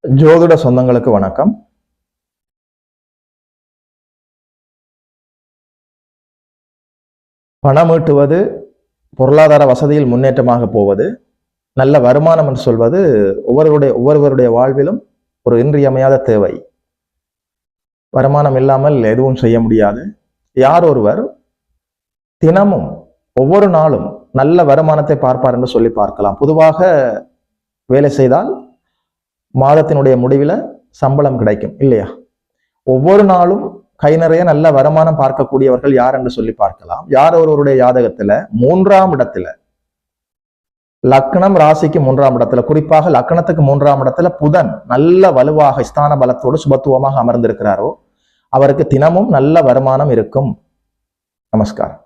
ஜோதிட சொந்தங்களுக்கு வணக்கம். பணம் ஈட்டுவது, பொருளாதார வசதியில் முன்னேற்றமாக போவது, நல்ல வருமானம் என்று சொல்வது ஒவ்வொருவருடைய வாழ்விலும் ஒரு இன்றியமையாத தேவை. வருமானம் இல்லாமல் எதுவும் செய்ய முடியாது. யார் ஒருவர் தினமும் ஒவ்வொரு நாளும் நல்ல வருமானத்தை பார்ப்பார் என்று சொல்லி பார்க்கலாம். பொதுவாக வேலை செய்தால் மாதத்தினுடைய முடிவில் சம்பளம் கிடைக்கும் இல்லையா? ஒவ்வொரு நாளும் கை நிறைய நல்ல வருமானம் பார்க்கக்கூடியவர்கள் யார் என்று சொல்லி பார்க்கலாம். யார் ஒருவருடைய ஜாதகத்துல 3ஆம் இடத்துல, லக்னம் ராசிக்கு 3ஆம் இடத்துல, குறிப்பாக லக்னத்துக்கு 3ஆம் இடத்துல புதன் நல்ல வலுவாக ஸ்தான பலத்தோடு சுபத்துவமாக அமர்ந்திருக்கிறாரோ அவருக்கு தினமும் நல்ல வருமானம் இருக்கும். நமஸ்காரம்.